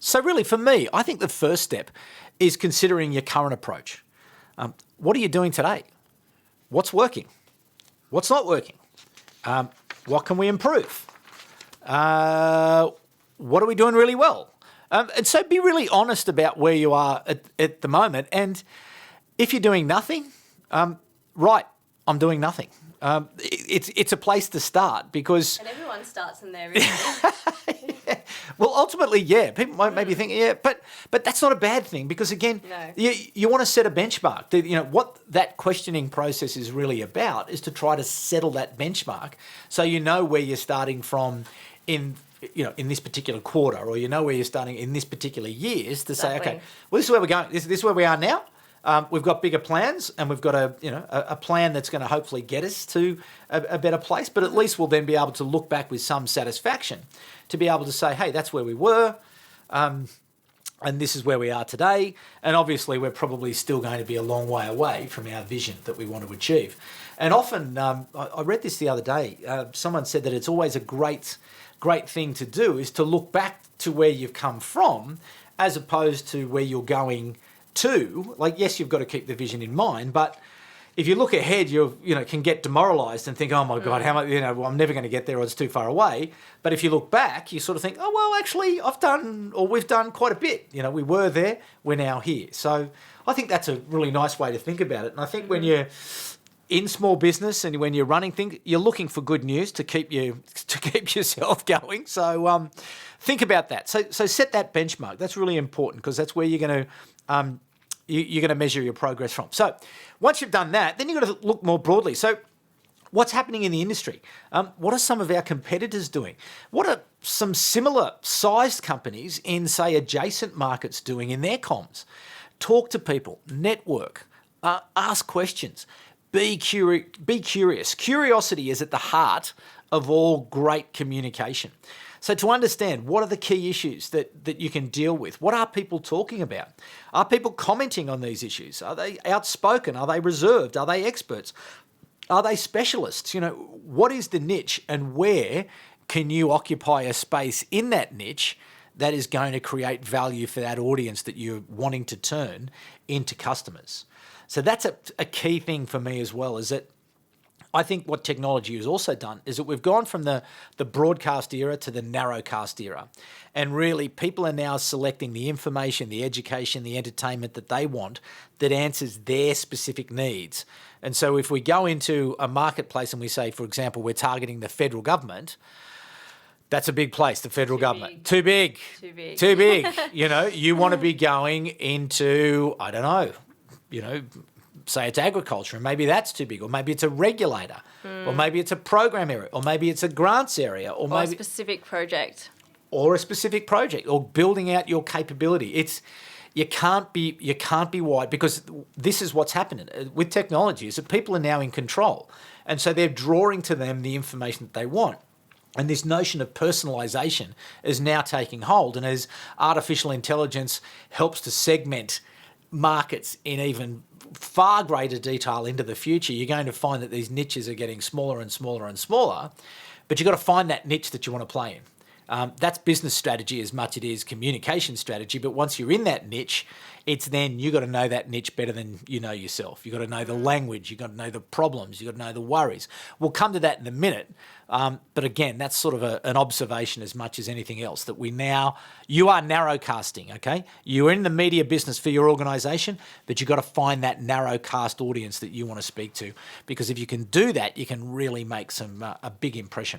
So really, for me, I think the first step is considering your current approach. What are you doing today? What's working? What's not working? What can we improve? What are we doing really well? And so be really honest about where you are at the moment. And if you're doing nothing, right, I'm doing nothing. It's a place to start because... And everyone starts in there, really. Yeah. Well, ultimately, yeah. People might maybe think, yeah, but that's not a bad thing because, again, No. you want to set a benchmark. What that questioning process is really about is to try to settle that benchmark so you know where you're starting from in this particular quarter, or you know where you're starting in this particular years to say, okay, well, this is where we're going. This is where we are now. We've got bigger plans, and we've got a plan that's going to hopefully get us to a better place. But at least we'll then be able to look back with some satisfaction to be able to say, hey, that's where we were, and this is where we are today. And obviously, we're probably still going to be a long way away from our vision that we want to achieve. And often, I read this the other day. Someone said that it's always a great thing to do is to look back to where you've come from, as opposed to where you're going to. Like, yes, you've got to keep the vision in mind, but if you look ahead, you can get demoralised and think, oh my God, how much, well, I'm never going to get there, or it's too far away. But if you look back, you sort of think, oh well, actually, we've done quite a bit. We were there, we're now here. So I think that's a really nice way to think about it. And I think when you're in small business and when you're running things, you're looking for good news to keep yourself going. So think about that. So set that benchmark. That's really important because that's where you're going to measure your progress from. So once you've done that, then you've got to look more broadly. So what's happening in the industry? What are some of our competitors doing? What are some similar sized companies in, say, adjacent markets doing in their comms? Talk to people, network, ask questions, be curious. Curiosity is at the heart of all great communication. So to understand what are the key issues that you can deal with, what are people talking about? Are people commenting on these issues? Are they outspoken? Are they reserved? Are they experts? Are they specialists? What is the niche, and where can you occupy a space in that niche that is going to create value for that audience that you're wanting to turn into customers? So that's a key thing for me as well, is that I think what technology has also done is that we've gone from the broadcast era to the narrowcast era. And really, people are now selecting the information, the education, the entertainment that they want that answers their specific needs. And so if we go into a marketplace and we say, for example, we're targeting the federal government, that's a big place, the federal government. Too big. You want to be going into, I don't know, say it's agriculture, and maybe that's too big, or maybe it's a regulator, or maybe it's a program area, or maybe it's a grants area, or maybe a specific project, or building out your capability. You can't be wide, because this is what's happening with technology, is that people are now in control, and so they're drawing to them the information that they want. And this notion of personalisation is now taking hold, and as artificial intelligence helps to segment markets in even far greater detail into the future, you're going to find that these niches are getting smaller and smaller and smaller, but you've got to find that niche that you want to play in. That's business strategy as much as it is communication strategy, but once you're in that niche, it's then you've got to know that niche better than you know yourself. You've got to know the language, you've got to know the problems, you've got to know the worries. We'll come to that in a minute, but again, that's sort of an observation as much as anything else, that you are narrowcasting, okay? You're in the media business for your organisation, but you've got to find that narrowcast audience that you want to speak to, because if you can do that, you can really make a big impression.